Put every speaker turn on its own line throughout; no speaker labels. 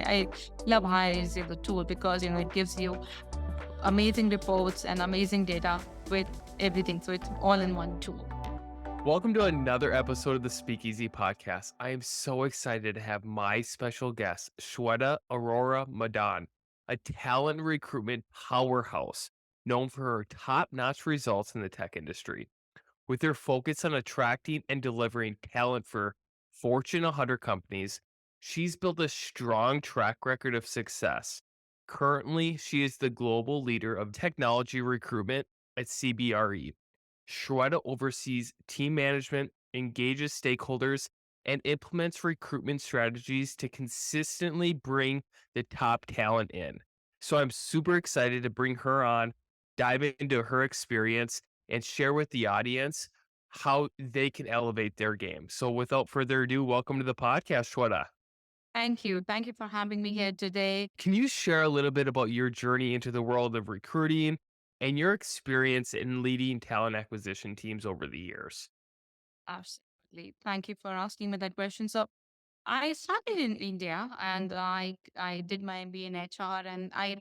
I love Hire as the tool because, it gives you amazing reports and amazing data with everything. So it's all in one tool.
Welcome to another episode of the Speakeasy Podcast. I am so excited to have my special guest, Shweta Arora Madaan, a talent recruitment powerhouse known for her top-notch results in the tech industry. With her focus on attracting and delivering talent for Fortune 100 companies, she's built a strong track record of success. Currently, she is the global leader of technology recruitment at CBRE. Shweta oversees team management, engages stakeholders, and implements recruitment strategies to consistently bring the top talent in. So I'm super excited to bring her on, dive into her experience, and share with the audience how they can elevate their game. So without further ado, welcome to the podcast, Shweta.
Thank you. Thank you for having me here today.
Can you share a little bit about your journey into the world of recruiting and your experience in leading talent acquisition teams over the years?
Absolutely. Thank you for asking me that question. So I started in India and I did my MBA in HR, and I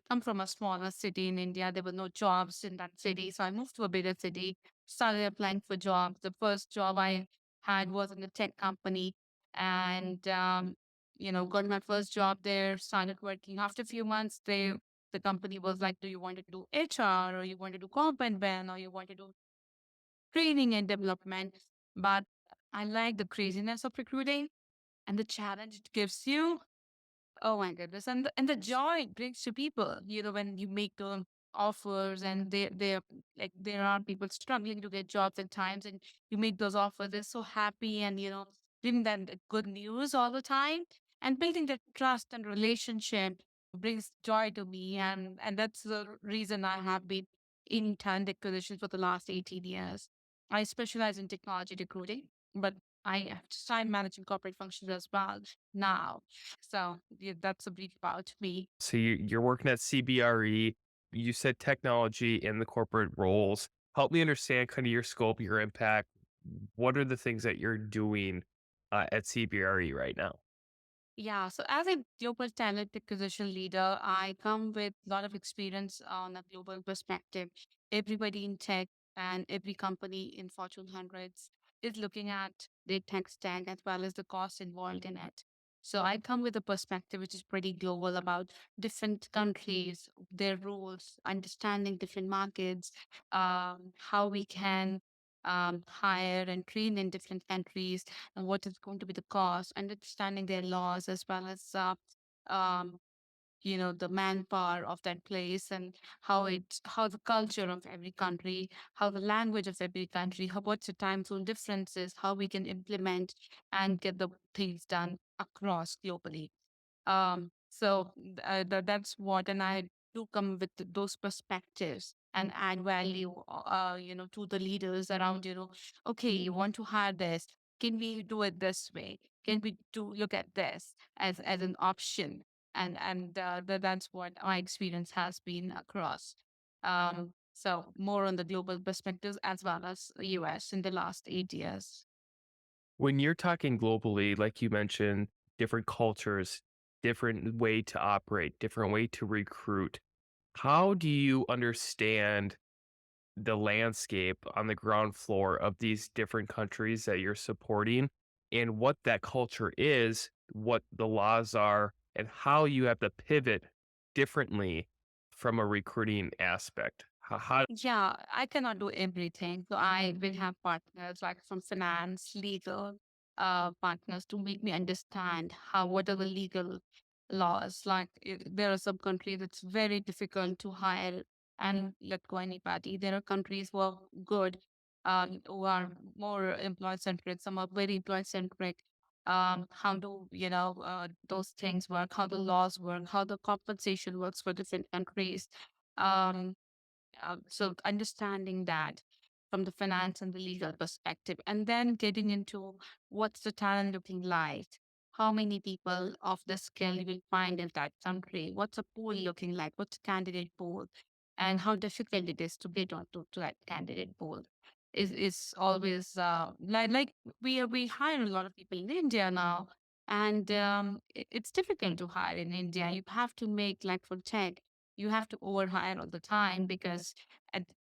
come from a smaller city in India. There were no jobs in that city. So I moved to a bigger city, started applying for jobs. The first job I had was in a tech company, and got my first job there, started working. After a few months, the company was like, do you want to do HR, or you want to do comp and ben, or you want to do training and development? But I like the craziness of recruiting and the challenge it gives you. Oh my goodness. And the joy it brings to people, when you make the offers, and they're like, there are people struggling to get jobs at times, and you make those offers, they're so happy, and giving them the good news all the time, and building that trust and relationship brings joy to me. And that's the reason I have been in talent acquisition for the last 18 years. I specialize in technology recruiting, but I have started managing corporate functions as well now. So yeah, that's a brief about me.
So you're working at CBRE. You said technology in the corporate roles. Help me understand kind of your scope, your impact. What are the things that you're doing at CBRE right now?
Yeah, so as a global talent acquisition leader, I come with a lot of experience on a global perspective. Everybody in tech and every company in Fortune hundreds is looking at their tech stack as well as the cost involved in it. So I come with a perspective which is pretty global about different countries, their rules, understanding different markets, how we can hire and train in different countries, and what is going to be the cost, understanding their laws as well as um, the manpower of that place, and how the culture of every country, how the language of every country, what's the time zone differences, how we can implement and get the things done across globally. That's what, and I do come with those perspectives and add value, to the leaders around, okay, you want to hire this. Can we do it this way? Can we do look at this as an option? That's what my experience has been across. So more on the global perspectives as well as US in the last 8 years.
When you're talking globally, like you mentioned, different cultures, different way to operate, different way to recruit, how do you understand the landscape on the ground floor of these different countries that you're supporting and what that culture is, what the laws are, and how you have to pivot differently from a recruiting aspect? How
Yeah, I cannot do everything. So I will have partners like from finance, legal, partners to make me understand what are the legal laws. Like there are some countries it's very difficult to hire and let go anybody. There are countries who are good, who are more employee centric. Some are very employee centric. How do those things work? How the laws work? How the compensation works for different countries? Um, so understanding that from the finance and the legal perspective, and then getting into what's the talent looking like, how many people of the skill you will find in that country, what's a pool looking like, what's a candidate pool, and how difficult it is to get onto to that candidate pool. Is always like we hire a lot of people in India now, And it's difficult to hire in India. You have to make, like for tech, you have to overhire all the time because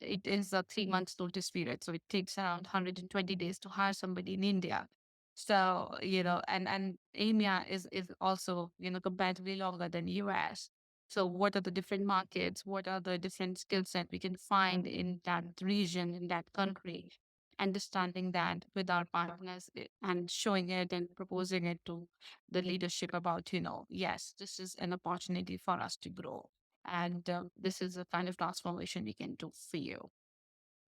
it is a 3 months notice period. So it takes around 120 days to hire somebody in India. So, and EMEA is also, comparatively longer than US. So what are the different markets? What are the different skill set we can find in that region, in that country? Understanding that with our partners and showing it and proposing it to the leadership about, yes, this is an opportunity for us to grow. And this is a kind of transformation we can do for you.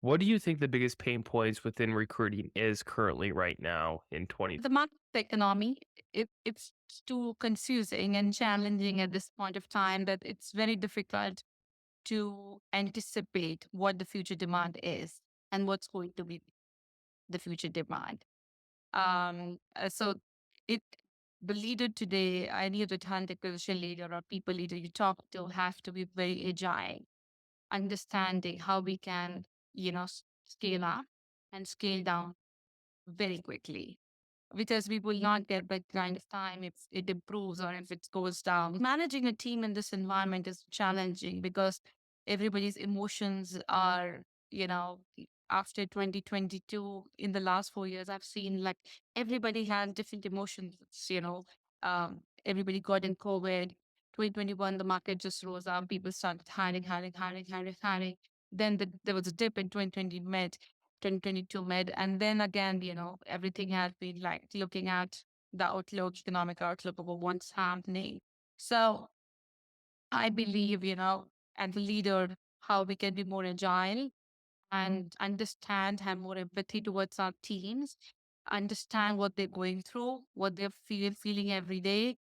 What do you think the biggest pain points within recruiting is currently right now in 20?
The market economy, it's too confusing and challenging at this point of time that it's very difficult to anticipate what the future demand is and what's going to be the future demand. So it the leader today, any of the talent acquisition leader or people leader you talk to have to be very agile, understanding how we can, scale up and scale down very quickly because we will not get that kind of time if it improves or if it goes down. Managing a team in this environment is challenging because everybody's emotions are, after 2022, in the last 4 years, I've seen like everybody has different emotions, everybody got in COVID. 2021, the market just rose up. People started hiring, hiring, hiring, hiring, hiring. Then there was a dip in 2022 mid. And then again, everything has been like looking at the outlook, economic outlook of what's happening. So I believe, as a leader, how we can be more agile and understand, have more empathy towards our teams, understand what they're going through, what they're feeling every day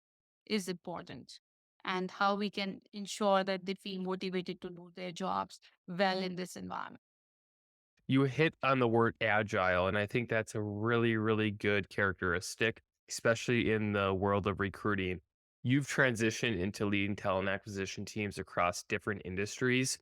is important. And how we can ensure that they feel motivated to do their jobs well in this environment.
You hit on the word agile, and I think that's a really, really good characteristic, especially in the world of recruiting. You've transitioned into leading talent acquisition teams across different industries.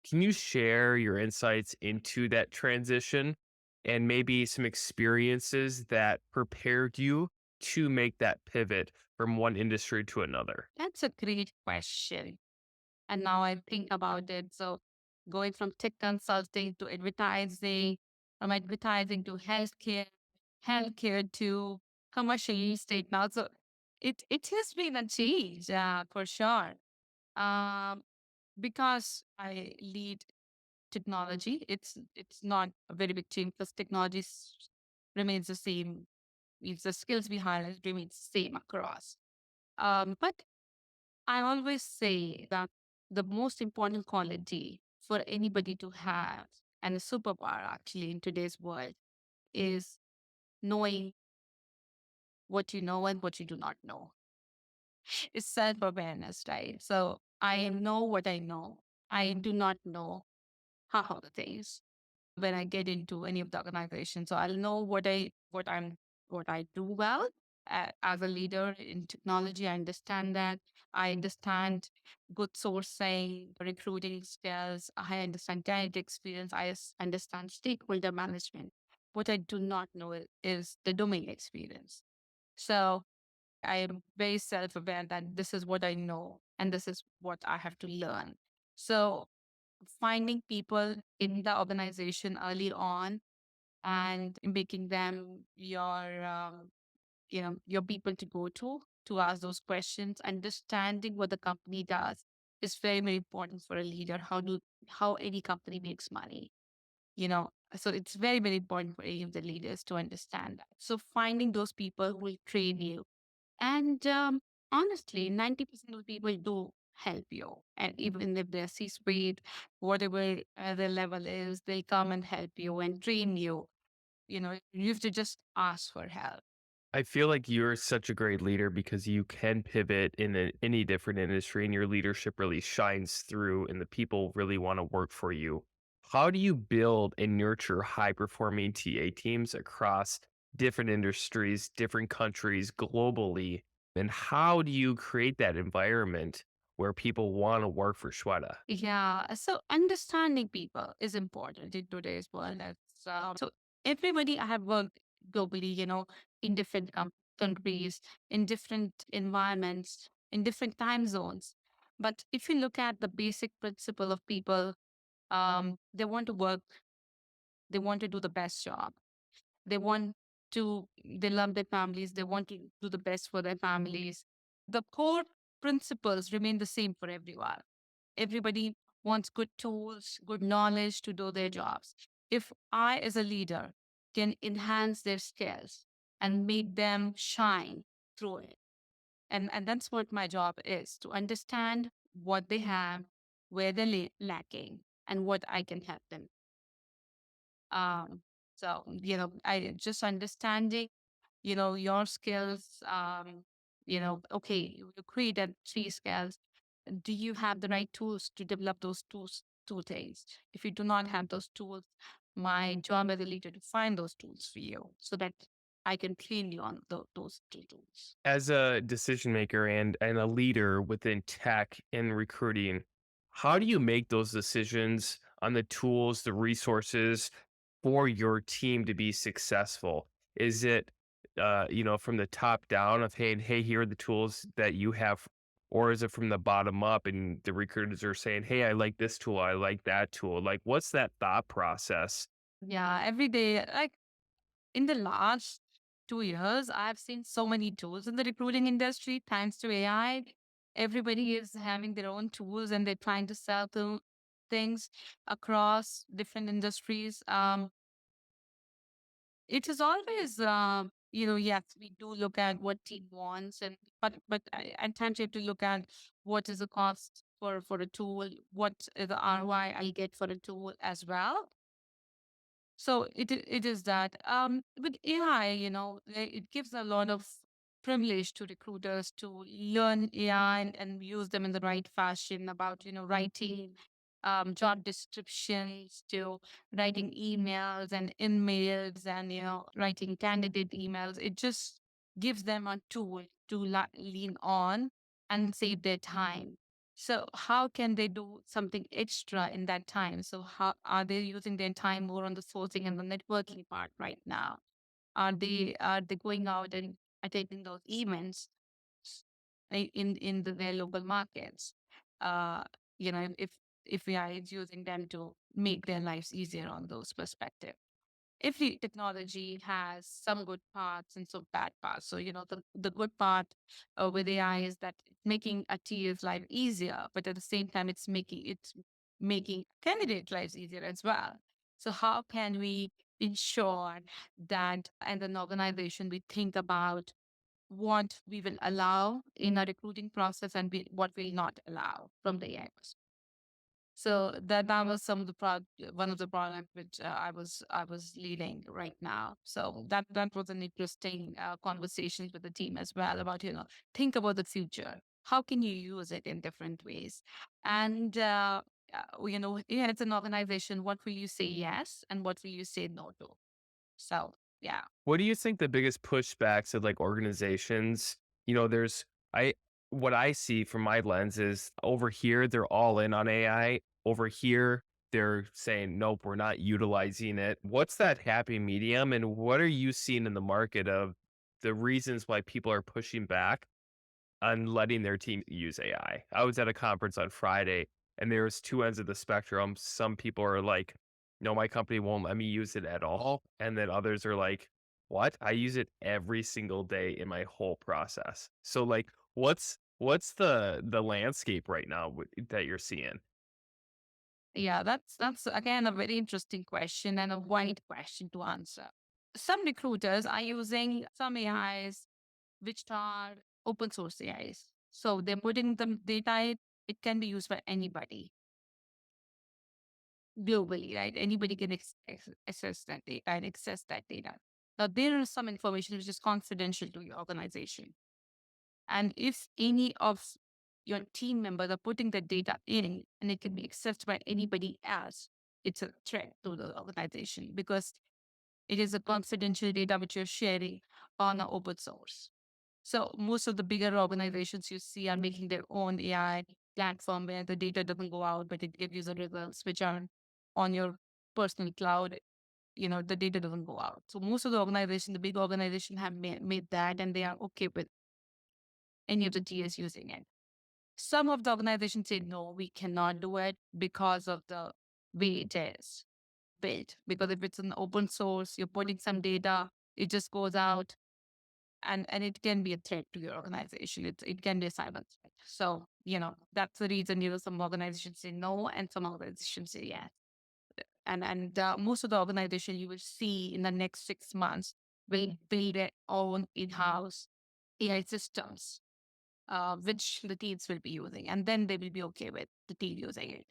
Can you share your insights into that transition and maybe some experiences that prepared you to make that pivot from one industry to another?
That's a great question. And now I think about it. So going from tech consulting to advertising, from advertising to healthcare, healthcare to commercial real estate now. So it has been a change for sure. Um, because I lead technology, it's not a very big change because technology remains the same. Means the skills we highlight remains same across. But I always say that the most important quality for anybody to have, and a superpower actually in today's world, is knowing what you know and what you do not know. It's self awareness, right? So I know what I know. I do not know half of the things when I get into any of the organizations. So I'll know what I do well as a leader in technology. I understand that. I understand good sourcing, recruiting skills. I understand talent experience. Understand stakeholder management. What I do not know is the domain experience. So I am very self aware that this is what I know and this is what I have to learn. So finding people in the organization early on and making them your people to go to ask those questions, understanding what the company does is very, very important for a leader. How any company makes money, so it's very, very important for any of the leaders to understand that. So finding those people who will train you, and honestly, 90% of people do help you. And even if they're C-suite, whatever their level is, they come and help you and train you. You have to just ask for help.
I feel like you're such a great leader because you can pivot in any different industry and your leadership really shines through and the people really want to work for you. How do you build and nurture high performing TA teams across different industries, different countries, globally? And how do you create that environment where people want to work for Shweta?
Yeah. So understanding people is important in today's world. So everybody I have worked globally, in different companies. countries, in different environments, in different time zones. But if you look at the basic principle of people, they want to work, they want to do the best job. They want they love their families, they want to do the best for their families. The core principles remain the same for everyone. Everybody wants good tools, good knowledge to do their jobs. If I, as a leader, can enhance their skills and make them shine through it, and that's what my job is, to understand what they have, where they're lacking, and what I can help them. Um, I just understanding, your skills. Okay, you created three skills. Do you have the right tools to develop those tools, two things? If you do not have those tools, my job as a leader to find those tools for you so that I can train you on those two tools.
As a decision maker and a leader within tech and recruiting, how do you make those decisions on the tools, the resources for your team to be successful? Is it from the top down of hey, here are the tools that you have, or is it from the bottom up and the recruiters are saying, hey, I like this tool, I like that tool? Like, what's that thought process?
Yeah, every day, like in the last 2 years, I've seen so many tools in the recruiting industry thanks to AI. Everybody is having their own tools and they're trying to sell things across different industries. It is always, yes, we do look at what team wants, and but I tend to look at what is the cost for a tool, what is the ROI I get for a tool as well. So it is that with AI, it gives a lot of privilege to recruiters to learn AI and use them in the right fashion about writing job descriptions to writing emails and emails and writing candidate emails. It just gives them a tool to lean on and save their time. So how can they do something extra in that time? So how are they using their time more on the sourcing and the networking part right now? Are they going out and attending those events in their local markets? Uh, if we are using them to make their lives easier on those perspectives. Every technology has some good parts and some bad parts. So, the good part with AI is that it's making a TA's life easier, but at the same time, it's making candidate lives easier as well. So, how can we ensure that as an organization we think about what we will allow in our recruiting process and what will not allow from the AI? So that was some of the one of the product which I was leading right now. So that was an interesting conversation with the team as well about think about the future. How can you use it in different ways? And yeah, it's an organization. What will you say yes, and what will you say no to? So yeah.
What do you think the biggest pushbacks of like organizations? There's I what I see from my lens is over here they're all in on AI. Over here they're saying nope, we're not utilizing it. What's that happy medium, and what are you seeing in the market of the reasons why people are pushing back on letting their team use AI? I was at a conference on Friday and there's two ends of the spectrum. Some people are like, no, my company won't let me use it at all. And then others are like, what? I use it every single day in my whole process. So like what's the landscape right now that you're seeing?
Yeah, that's again a very interesting question and a wide question to answer. Some recruiters are using some AIs which are open source AIs. So they're putting the data, it can be used by anybody globally, right? Anybody can access that data and access that data. Now, there is some information which is confidential to your organization. And if any of your team members are putting the data in and it can be accessed by anybody else, it's a threat to the organization because it is a confidential data which you're sharing on an open source. So most of the bigger organizations you see are making their own AI platform where the data doesn't go out, but it gives you the results which are on your personal cloud. the data doesn't go out. So most of the organization, the big organization have made that, and they are okay with any of the TAs using it. Some of the organizations say, no, we cannot do it because of the way it is built. Because if it's an open source, you're putting some data, it just goes out, and it can be a threat to your organization. It can be a cyber threat. So, that's the reason, some organizations say no and some organizations say yes. And most of the organization you will see in the next 6 months will build their own in-house AI systems, which the teams will be using, and then they will be okay with the team using it.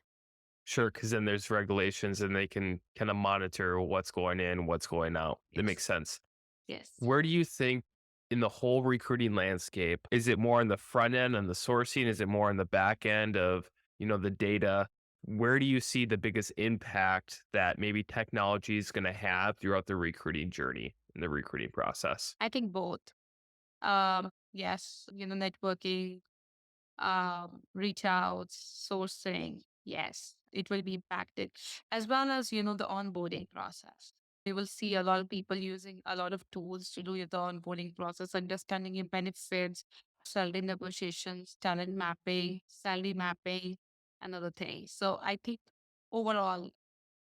Sure, because then there's regulations and they can kind of monitor what's going in, what's going out. That makes
Yes.
sense.
Yes.
Where do you think in the whole recruiting landscape, is it more on the front end on the sourcing? Is it more on the back end of, the data? Where do you see the biggest impact that maybe technology is going to have throughout the recruiting journey and the recruiting process?
I think both. Yes, networking, reach outs, sourcing. Yes, it will be impacted, as well as, the onboarding process. You will see a lot of people using a lot of tools to do the onboarding process, understanding your benefits, salary negotiations, talent mapping, salary mapping, and other things. So I think overall,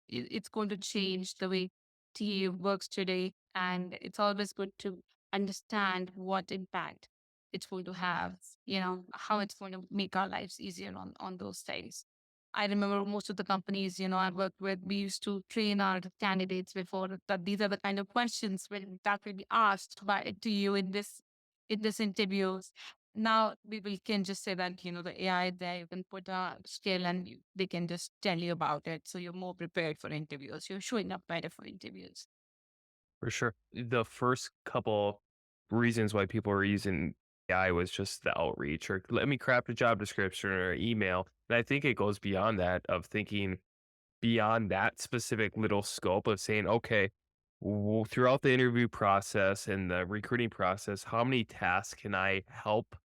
it's going to change the way TA works today. And it's always good to understand what impact it's going to have, how it's going to make our lives easier on those things. I remember most of the companies, I worked with, we used to train our candidates before that these are the kind of questions that will be asked by to you in this interviews. Now we can just say that, the AI there, you can put a skill and they can just tell you about it. So you're more prepared for interviews. You're showing up better for interviews.
For sure. The first couple reasons why people are using AI was just the outreach or let me craft a job description or email. And I think it goes beyond that of thinking beyond that specific little scope of saying, okay, throughout the interview process and the recruiting process, how many tasks can I help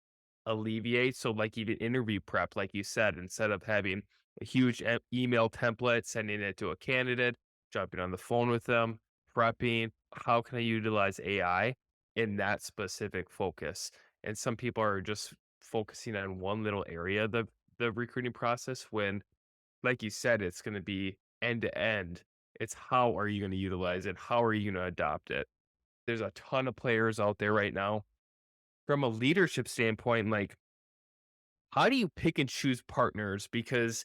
alleviate? So, like even interview prep, like you said, instead of having a huge email template, sending it to a candidate, jumping on the phone with them, prepping, how can I utilize AI in that specific focus? And some people are just focusing on one little area of the recruiting process when like you said, it's gonna be end to end. It's how are you gonna utilize it? How are you gonna adopt it? There's a ton of players out there right now. From a leadership standpoint, like, how do you pick and choose partners? Because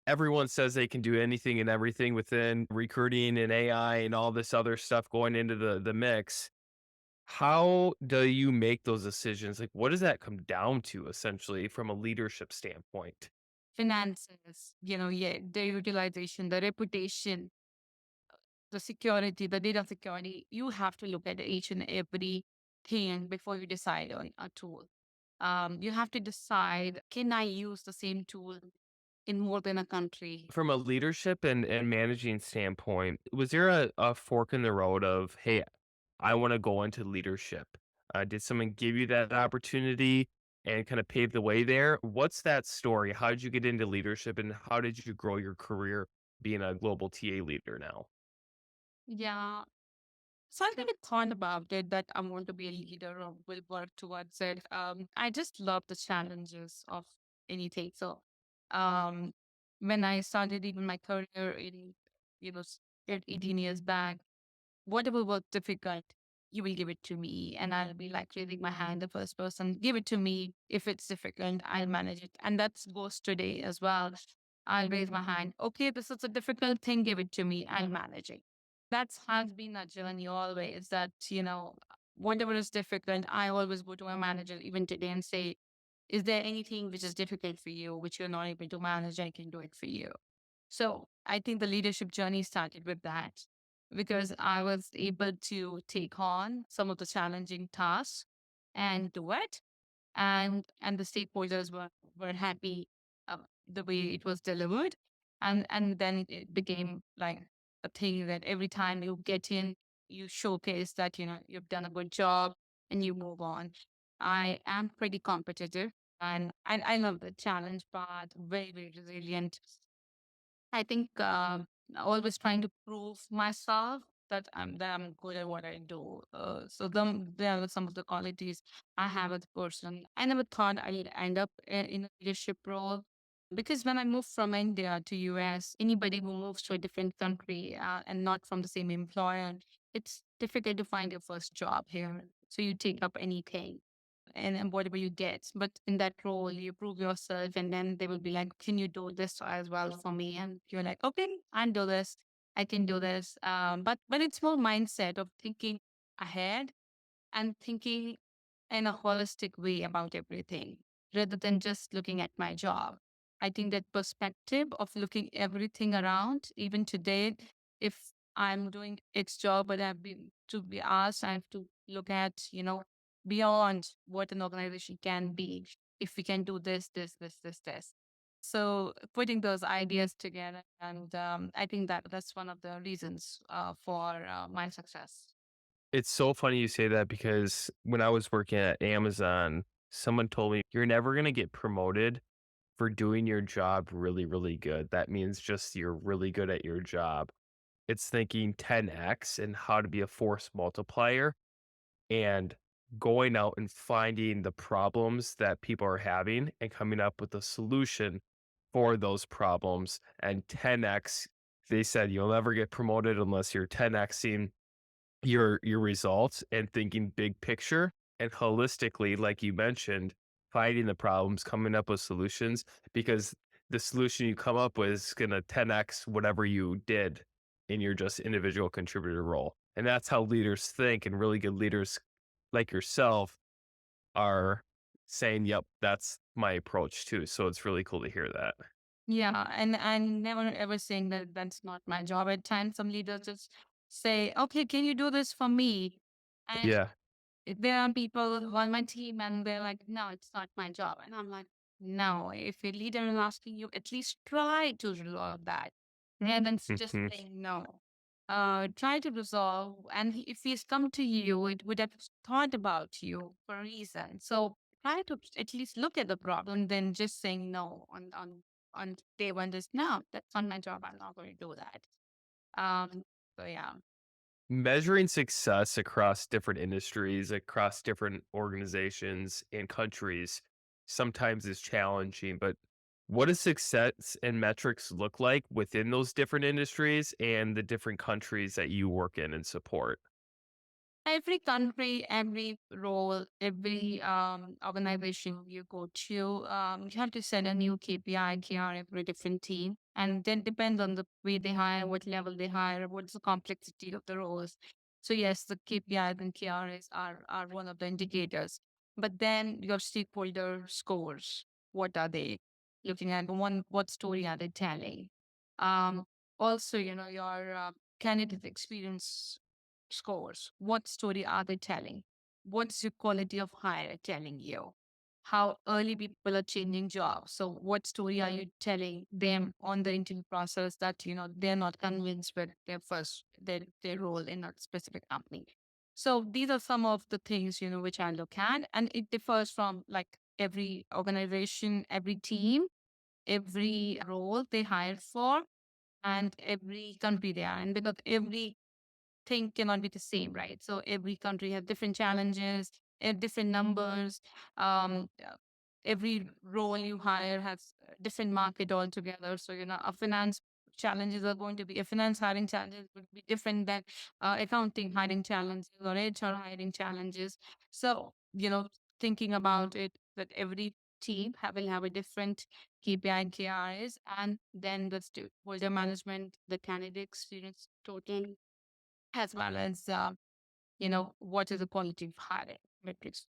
everyone says they can do anything and everything within recruiting and AI and all this other stuff going into the mix. How do you make those decisions? Like, what does that come down to essentially from a leadership standpoint?
Finances, yeah, the utilization, the reputation, the security, the data security. You have to look at each and every thing before you decide on a tool. You have to decide, can I use the same tool in more than a country?
From a leadership and managing standpoint, was there a fork in the road of, "Hey, I wanna go into leadership." Did someone give you that opportunity and kinda pave the way there? What's that story? How did you get into leadership, and how did you grow your career being a global TA leader now?
Yeah. So I really thought about it that I want to be a leader or will work towards it. I just love the challenges of anything. So um, when I started even my career in, 18 years back, whatever was difficult, you will give it to me. And I'll be like raising my hand, the first person, give it to me. If it's difficult, I'll manage it. And that goes today as well. I'll raise my hand. Okay, this is a difficult thing, give it to me. I'll manage it. That has been a journey always that, whatever is difficult, I always go to my manager even today and say, is there anything which is difficult for you, which you're not able to manage? I can do it for you. So I think the leadership journey started with that because I was able to take on some of the challenging tasks and do it. And the stakeholders were happy the way it was delivered. And then it became like a thing that every time you get in, you showcase that, you've done a good job and you move on. I am pretty competitive and I love the challenge part, very, very resilient. I think always trying to prove myself. that I'm good at what I do. So there are some of the qualities I have as a person. I never thought I'd end up in a leadership role because when I moved from India to US, anybody who moves to a different country and not from the same employer, it's difficult to find your first job here. So you take up anything and whatever you get. But in that role, you prove yourself, and then they will be like, "Can you do this as well for me?" And you're like, "Okay, I'll do this. I can do this." But it's more mindset of thinking ahead and thinking in a holistic way about everything rather than just looking at my job. I think that perspective of looking everything around, even today, if I'm doing X job, but I've been to be asked, I have to look at, beyond what an organization can be. If we can do this. So putting those ideas together, and I think that that's one of the reasons for my success.
It's so funny you say that because when I was working at Amazon, someone told me, "You're never gonna get promoted for doing your job really, really good. That means just you're really good at your job." It's thinking 10x and how to be a force multiplier and going out and finding the problems that people are having and coming up with a solution for those problems. And 10x, they said you'll never get promoted unless you're 10xing your results and thinking big picture and holistically, like you mentioned, finding the problems, coming up with solutions, because the solution you come up with is gonna 10x whatever you did in your just individual contributor role. And that's how leaders think, and really good leaders like yourself are saying, "Yep, that's my approach too." So it's really cool to hear that.
Yeah, and never ever saying that that's not my job. At times, some leaders just say, "Okay, can you do this for me?" And
Yeah.
there are people on my team, and they're like, "No, it's not my job." And I'm like, "No, if your leader is asking you, at least try to resolve that, rather than just
Mhm.
saying no. Try to resolve, and if he's come to you, it would have thought about you for a reason. So try to at least look at the problem, then just saying no on day one. Just no, that's not my job. I'm not going to do that. Um, so yeah.
Measuring success across different industries, across different organizations and countries sometimes is challenging, but what does success and metrics look like within those different industries and the different countries that you work in and support?
Every country, every role, every organization you go to, you have to set a new KPI, KR every different team. And then depends on the way they hire, what level they hire, what's the complexity of the roles. So yes, the KPIs and KRs are one of the indicators. But then your stakeholder scores, what are they looking at? What story are they telling? Um, Also, your candidate experience scores. What story are they telling? What's your quality of hire telling you? How early people are changing jobs. So what story are you telling them on the interview process that, they're not convinced with their role in a specific company. So these are some of the things, which I look at. And it differs from like every organization, every team, every role they hire for, and every country they are in, because every thing cannot be the same, right? So every country has different challenges, different numbers. Every role you hire has a different market altogether. So a finance challenges are going to be a finance hiring challenges would be different than accounting hiring challenges or HR hiring challenges. So thinking about it, that every team will have a different KPI and KRIs, and then the stakeholder management, the candidate experience total, as well as what is the quality of hiring metrics.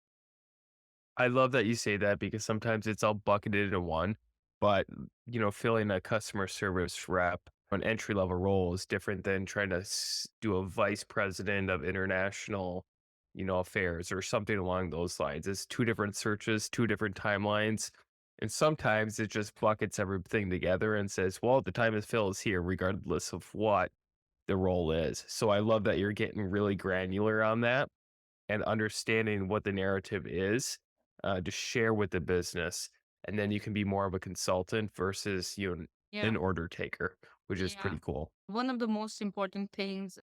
I love that you say that because sometimes it's all bucketed into one, but filling a customer service rep, an entry level role is different than trying to do a vice president of international, affairs or something along those lines. It's two different searches, two different timelines. And sometimes it just buckets everything together and says, well, the time is filled is here, regardless of what the role is. So I love that you're getting really granular on that and understanding what the narrative is to share with the business. And then you can be more of a consultant versus
Yeah.
an order taker, which is
Yeah.
pretty cool.
One of the most important things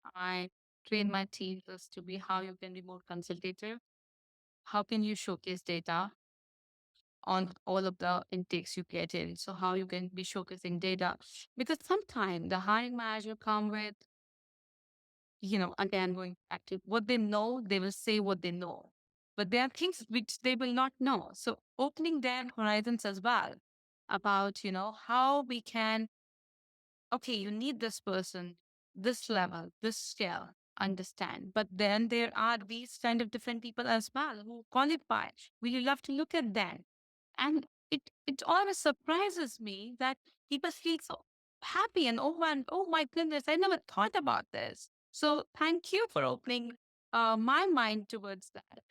train my team is to be how you can be more consultative. How can you showcase data on all of the intakes you get in? So how you can be showcasing data, because sometimes the hiring manager come with, again, going back to what they know, they will say what they know. But there are things which they will not know. So opening their horizons as well about, how we can, okay, you need this person, this level, this skill, understand. But then there are these kind of different people as well who qualify. We love to look at them. And it always surprises me that people feel so happy and oh my goodness, I never thought about this. So thank you for opening my mind towards that.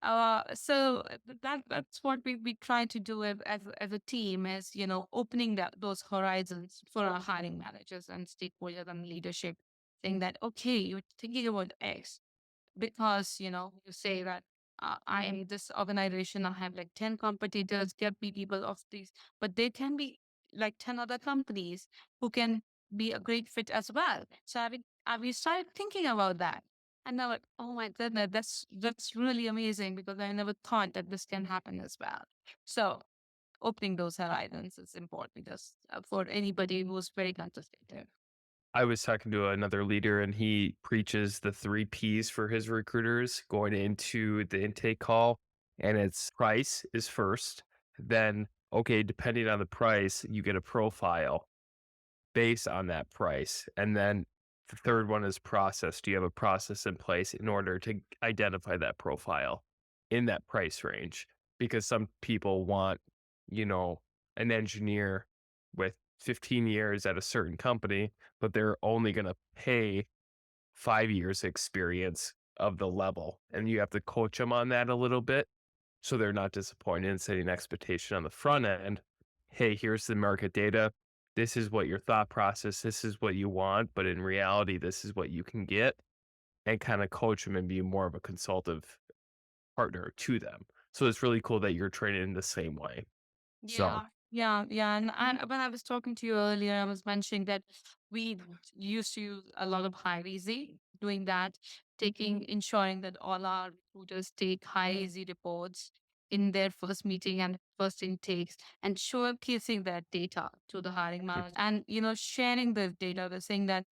That's what we try to do as a team, as opening those horizons for our hiring managers and stakeholders and leadership, saying that okay, you're thinking about X because you say that I am this organization, I have like 10 competitors, get me people of these, but there can be like 10 other companies who can be a great fit as well. So we started thinking about that, and now like, oh my goodness, that's really amazing, because I never thought that this can happen as well. So opening those horizons is important, because for anybody who's very consultative.
I was talking to another leader and he preaches the 3 Ps for his recruiters going into the intake call, and it's price is first, then, okay, depending on the price, you get a profile based on that price, and then the third one is process. Do you have a process in place in order to identify that profile in that price range? Because some people want, you know, an engineer with 15 years at a certain company, but they're only gonna pay 5 years experience of the level, and you have to coach them on that a little bit so they're not disappointed and setting expectation on the front end. Hey, here's the market data. This is what your thought process, this is what you want, but in reality, this is what you can get, and kind of coach them and be more of a consultative partner to them. So it's really cool that you're training in the same way. So,
Yeah. When I was talking to you earlier, I was mentioning that we used to use a lot of high easy, doing that, ensuring that all our recruiters take high easy reports in their first meeting and first intakes, and showcasing that data to the hiring manager, and sharing the data. They're saying that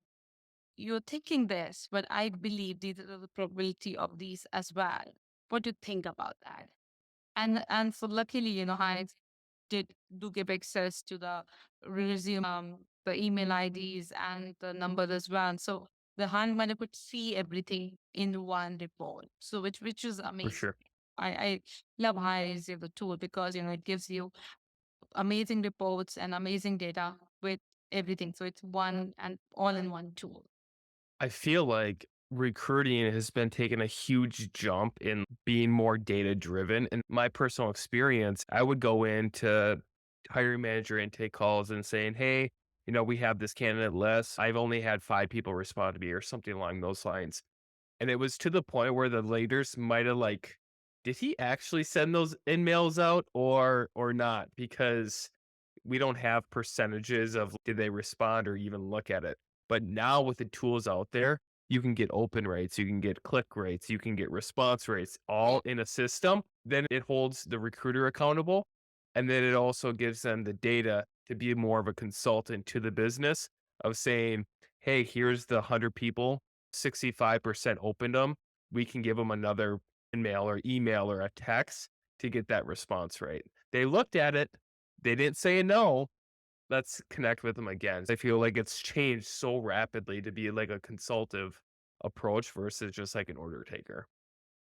you're thinking this, but I believe these are the probability of these as well. What do you think about that? And so luckily, hiring did do give access to the resume, the email IDs and the number as well. So the hiring manager could see everything in one report. So which is
for
amazing.
sure.
I love hiring as the tool, because it gives you amazing reports and amazing data with everything. So it's one and all in one tool.
I feel like recruiting has been taking a huge jump in being more data driven. In my personal experience, I would go into hiring manager intake calls and saying, hey, we have this candidate list. I've only had 5 people respond to me or something along those lines. And it was to the point where the leaders might have like, did he actually send those emails out or not? Because we don't have percentages of did they respond or even look at it. But now with the tools out there, you can get open rates, you can get click rates, you can get response rates all in a system. Then it holds the recruiter accountable. And then it also gives them the data to be more of a consultant to the business of saying, hey, here's the 100 people, 65% opened them. We can give them another email or a text to get that response rate. They looked at it, they didn't say no. Let's connect with them again. I feel like it's changed so rapidly to be like a consultative approach versus just like an order taker.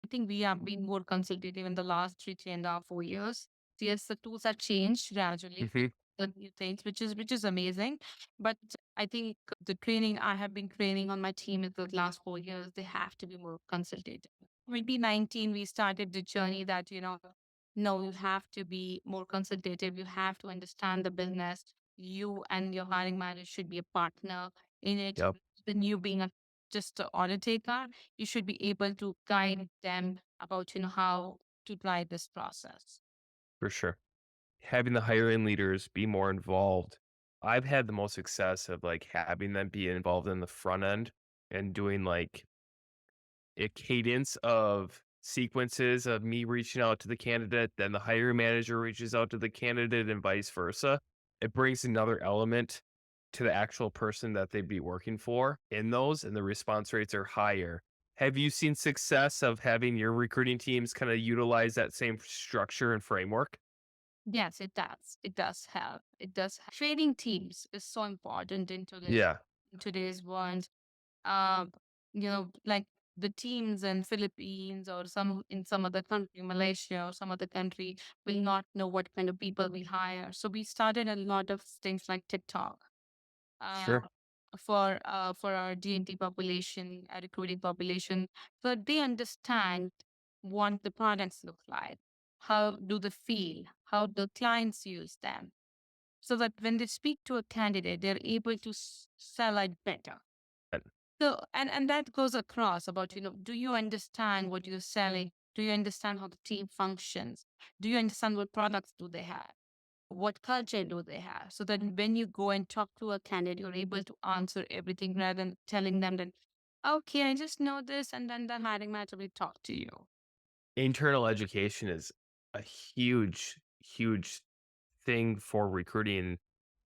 I think we have been more consultative in the last 3.5, 4 years. Yes, the tools have changed gradually with
Mhm.
the new things, which is amazing. But I think the training I have been training on my team in the last 4 years, they have to be more consultative. 2019, we started the journey that no, you have to be more consultative. You have to understand the business. You and your hiring manager should be a partner in it.
Yep,
Then you being a just an order taker, you should be able to guide them about how to drive this process.
for sure. Having the hiring leaders be more involved. I've had the most success of like having them be involved in the front end and doing like a cadence of sequences of me reaching out to the candidate, then the hiring manager reaches out to the candidate and vice versa. It brings another element to the actual person that they'd be working for in those, and the response rates are higher. Have you seen success of having your recruiting teams kind of utilize that same structure and framework?
Yes, it does. It does help. It does. Training teams is so important
Yeah,
in today's world. Um, like the teams in Philippines or some in some other country, Malaysia or some other country, will not know what kind of people we hire. So we started a lot of things like TikTok uh,
sure.
for our GNT population, recruiting population, so they understand what the products look like, how do they feel, how the clients use them, so that when they speak to a candidate, they're able to sell it better. So, and that goes across about, do you understand what you're selling? Do you understand how the team functions? Do you understand what products do they have? What culture do they have? So that when you go and talk to a candidate, you're able to answer everything rather than telling them that, okay, I just know this, and then the hiring manager will talk to you.
Internal education is a huge, huge thing for recruiting.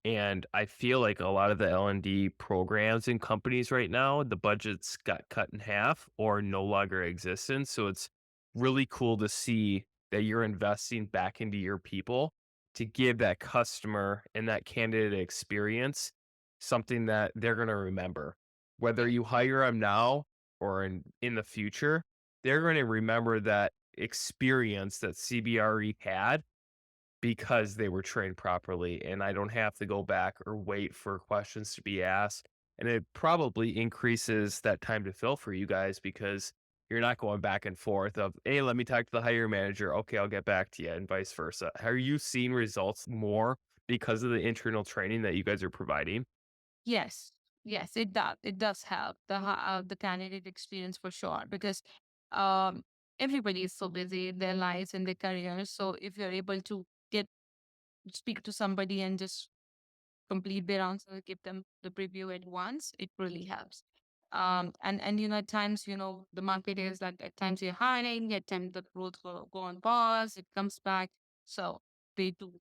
And I feel like a lot of the L&D programs in companies right now, the budgets got cut in half or no longer existent. So it's really cool to see that you're investing back into your people to give that customer and that candidate experience something that they're going to remember. Whether
Yes.
you hire them now or in the future, they're going to remember that experience that CBRE had because they were trained properly, and I don't have to go back or wait for questions to be asked, and it probably increases that time to fill for you guys because you're not going back and forth of, "Hey, let me talk to the hiring manager. Okay, I'll get back to you," and vice versa. Are you seeing results more because of the internal training that you guys are providing?
Yes, yes, it does. It does help the candidate experience for sure, because um, everybody is so busy in their lives and their careers. So if you're able to get speak to somebody and just complete their answer, give them the preview at once, it really helps. And at times, the market is that at times you're hiring, at times the growth will go on pause, it comes back. So they do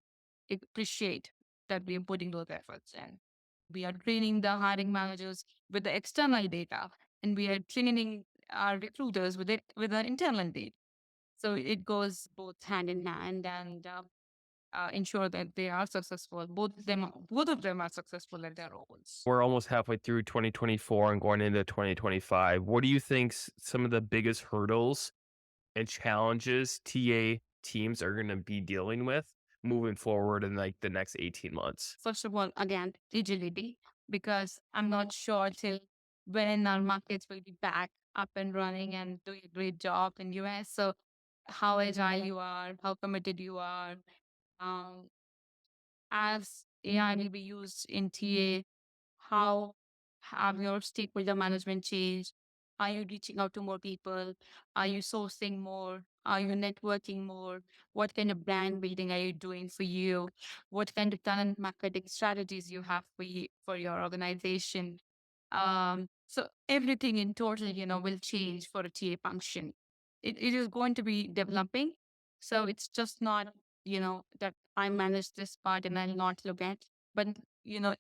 appreciate that we are putting those efforts in. We are training the hiring managers with the external data, and we are training our recruiters with our internal data. So it goes both hand in hand, and ensure that they are successful. Both of them are successful at their roles.
We're almost halfway through 2024 and going into 2025. What do you think some of the biggest hurdles and challenges TA teams are gonna be dealing with moving forward in, like, the next 18 months?
First of all, again, agility, because I'm not sure till when our markets will be back up and running and doing a great job in US. So how agile you are, how committed you are, um, as AI will be used in TA, how have your stakeholder management changed? Are you reaching out to more people? Are you sourcing more? Are you networking more? What kind of brand building are you doing for you? What kind of talent marketing strategies you have for your organization? So everything in total, will change for a TA function. It is going to be developing. So it's just not, that I manage this part and I'll not look at, but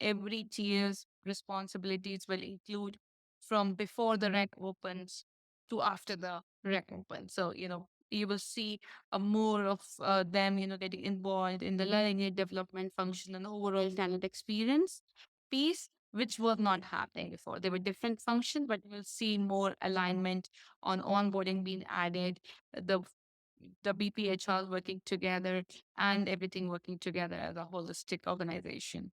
every tier's responsibilities will include from before the rec opens to after the rec opens. So, you will see more of them, getting involved in the learning and development function and overall talent experience piece, which was not happening before. They were different functions, but we'll see more alignment on onboarding being added, the the BPHR working together, and everything working together as a holistic organization.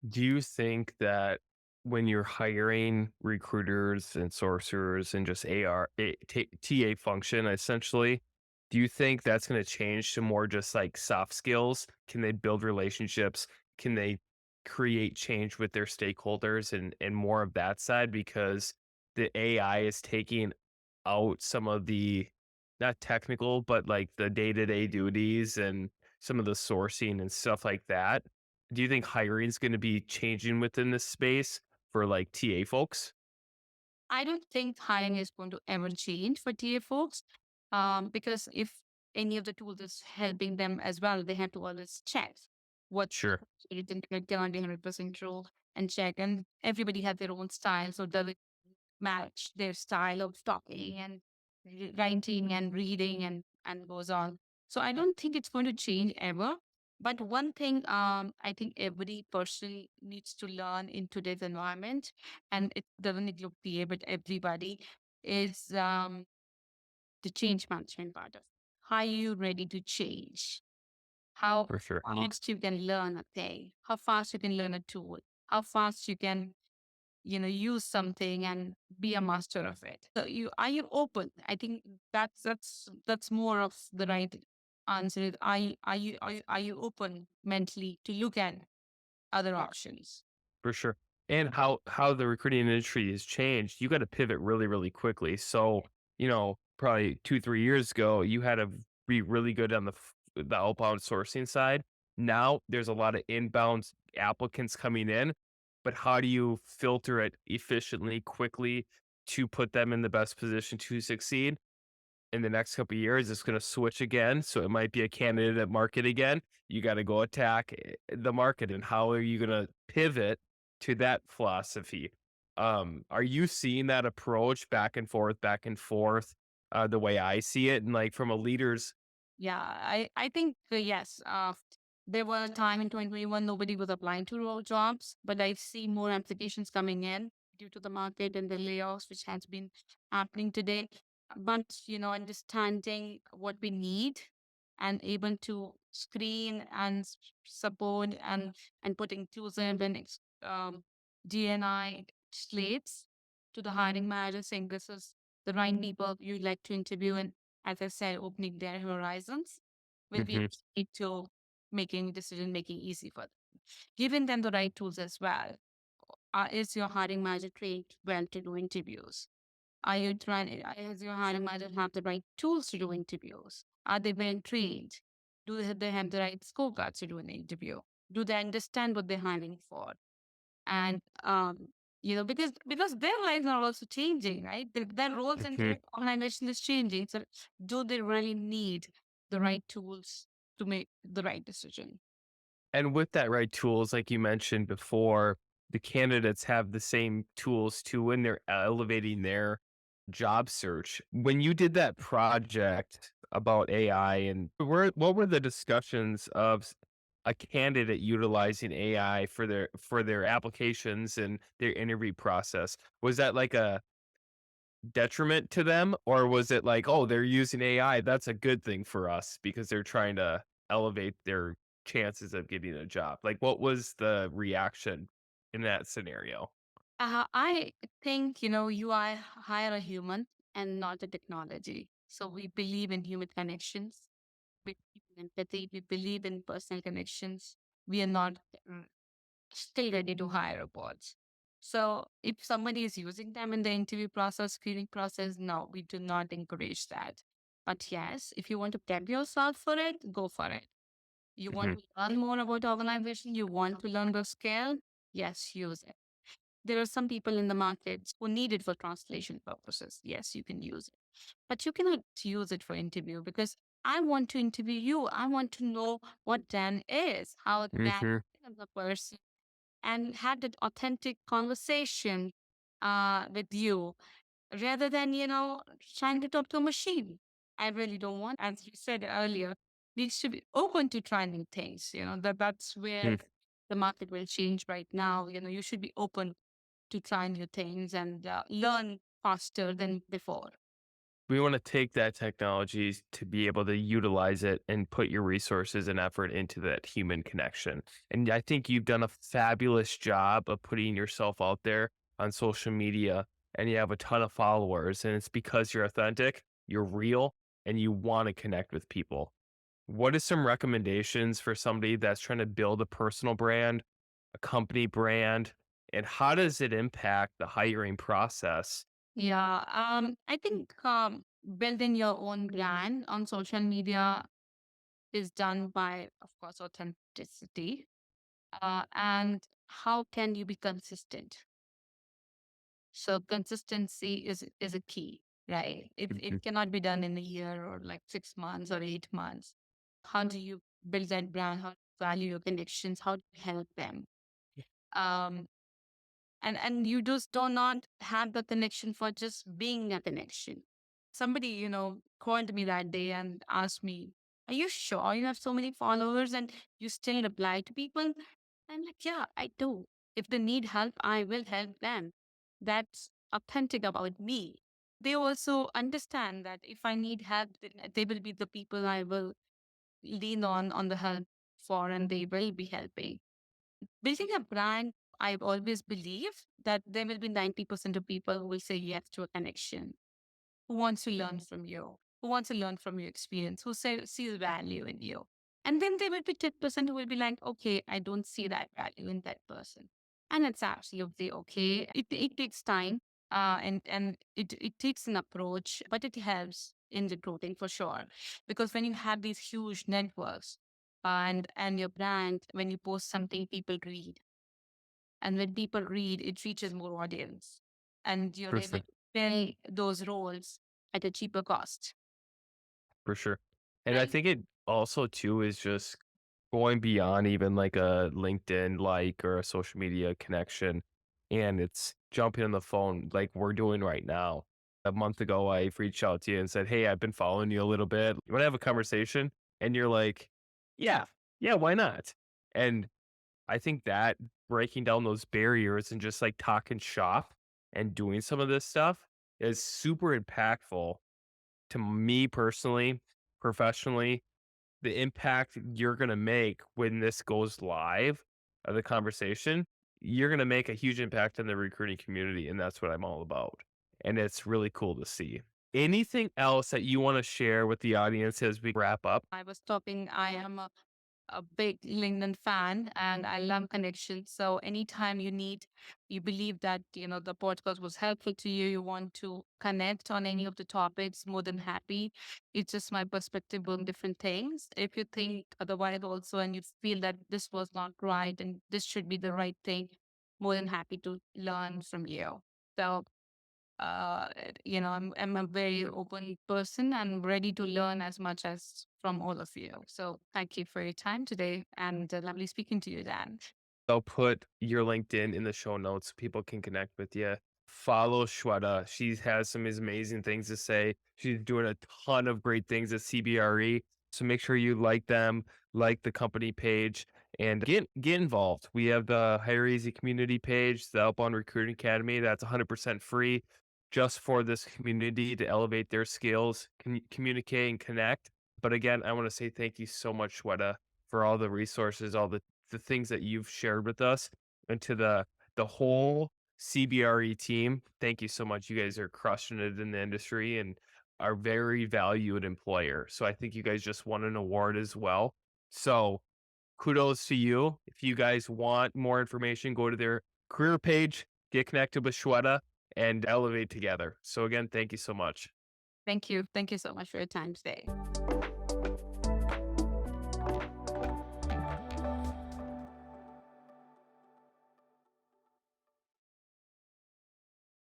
Do you think that when you're hiring recruiters and sourcers and just TA function essentially, do you think that's going to change to more just like soft skills? Can they build relationships? Can they create change with their stakeholders and more of that side because the AI is taking out some of the not technical, but like the day-to-day duties and some of the sourcing and stuff like that? Do you think hiring is gonna be changing within this space for, like, TA folks?
I don't think hiring is going to ever change for TA folks, because if any of the tools is helping them as well, they have to always check what's
Sure.
written, cannot be 100% true, and check. And everybody has their own style, so does it match their style of talking and writing and reading and goes on. So I don't think it's going to change ever. But one thing I think every person needs to learn in today's environment, and it doesn't include PA, but everybody, is the change management part of how are you ready to change? How
For sure.
fast you can learn a thing, how fast you can learn a tool, how fast you can use something and be a master of it. So you are you open? I think that's more of the right answer. Is are you open mentally to look at other options?
For sure. And how the recruiting industry has changed, you gotta pivot really, really quickly. So, probably 2, 3 years ago, you had to be really good on the outbound sourcing side. Now, there's a lot of inbound applicants coming in, but how do you filter it efficiently, quickly to put them in the best position to succeed? In the next couple of years, it's going to switch again. So it might be a candidate market again. You got to go attack the market. And how are you going to pivot to that philosophy? Are you seeing that approach back and forth, the way I see it? And like from a leader's,
Yeah, I think yes. There was a time in 2021 nobody was applying to role jobs, but I see more applications coming in due to the market and the layoffs, which has been happening today. But understanding what we need and able to screen and support and put inclusive and DNI slates to the hiring manager, saying this is the right people you'd like to interview, and as I said, opening their horizons will be
Mhm,
key to making decision making easy for them. Giving them the right tools as well. Is your hiring manager trained well to do interviews? Are you trying? Is your hiring manager have the right tools to do interviews? Are they well trained? They have the right scorecards to do an interview? Do they understand what they're hiring for? And because their lives are also changing, right? Their roles in
mhm.
their organization is changing. So do they really need the right tools to make the right decision?
And with that right tools, like you mentioned before, the candidates have the same tools too when they're elevating their job search. When you did that project about AI and what were the discussions of a candidate utilizing AI for their applications and their interview process? Was that like a detriment to them, or was it like, "Oh, they're using AI, that's a good thing for us because they're trying to elevate their chances of getting a job?" Like, what was the reaction in that scenario?
I think you are hire a human and not a technology. So we believe in human connections. We believe in empathy. We believe in personal connections. We are not still ready to hire robots. So if somebody is using them in the interview process, screening process, no, we do not encourage that. But yes, if you want to prep yourself for it, go for it. You want
Mhm,
to learn more about organization, you want to learn the scale, yes, use it. There are some people in the market who need it for translation purposes. Yes, you can use it. But you cannot use it for interview because I want to interview you. I want to know what Dan is, how Dan
mhm.
is as a person, and have that authentic conversation with you rather than, trying to talk to a machine. I really don't want, as you said earlier, needs to be open to trying new things. That's where
Hmm.
the market will change right now. You should be open to try new things and learn faster than before.
We wanna take that technology to be able to utilize it and put your resources and effort into that human connection, and I think you've done a fabulous job of putting yourself out there on social media, and you have a ton of followers, and it's because you're authentic, you're real, and you wanna connect with people. What are some recommendations for somebody that's trying to build a personal brand, a company brand, and how does it impact the hiring process?
Yeah, I think building your own brand on social media is done by, of course, authenticity. And how can you be consistent? So consistency is a key, right?
Mhm.
It cannot be done in a year or like 6 months or 8 months. How do you build that brand? How do you value your connections? How do you help them? Um, and you just do not have the connection for just being a connection. Somebody, called me that day and asked me, are you sure you have so many followers and you still reply to people? I'm like, yeah, I do. If they need help, I will help them. That's authentic about me. They also understand that if I need help, they will be the people I will lean on the help for, and they will be helping. Building a brand, I've always believed that there will be 90% of people who will say yes to a connection, who wants to learn from you, who wants to learn from your experience, who sees value in you. And then there will be 10% who will be like, okay, I don't see that value in that person. And it's absolutely okay. It takes time, and it takes an approach, but it helps in recruiting for sure. Because when you have these huge networks, and your brand, when you post something, people read. And when people read, it reaches more audience. And you're
For
able
sure.
to fill those roles at a cheaper cost.
For sure. And I
And
think it also too is just going beyond even like a LinkedIn like or a social media connection. And it's jumping on the phone like we're doing right now. A month ago, I reached out to you and said, hey, I've been following you a little bit. You want to have a conversation? And you're like, yeah, yeah, why not? And I think that breaking down those barriers and just like talking shop and doing some of this stuff is super impactful to me personally, professionally, the impact you're gonna make when this goes live, the conversation, you're gonna make a huge impact in the recruiting community, and that's what I'm all about. And it's really cool to see. Anything else that you want to share with the audience as we wrap up?
I was talking, I am a big LinkedIn fan and I love connections. So anytime you believe that, the podcast was helpful to you, you want to connect on any of the topics, more than happy. It's just my perspective on different things. If you think otherwise also and you feel that this was not right and this should be the right thing, more than happy to learn from you. So I'm a very open person and ready to learn as much as from all of you. So thank you for your time today and lovely speaking to you, Dan.
I'll put your LinkedIn in the show notes so people can connect with you. Follow Shweta. She has some amazing things to say. She's doing a ton of great things at CBRE. So make sure you like them, like the company page, and get involved. We have the Hire Easy community page, the Outbound Recruiting Academy. That's 100% free just for this community to elevate their skills, communicate, and connect. But again, I want to say thank you so much, Shweta, for all the resources, all the things that you've shared with us, and to the whole CBRE team. Thank you so much. You guys are crushing it in the industry and are very valued employer. So I think you guys just won an award as well. So kudos to you. If you guys want more information, go to their career page, get connected with Shweta, and elevate together. So again, thank you so much.
Thank you. Thank you so much for your time today.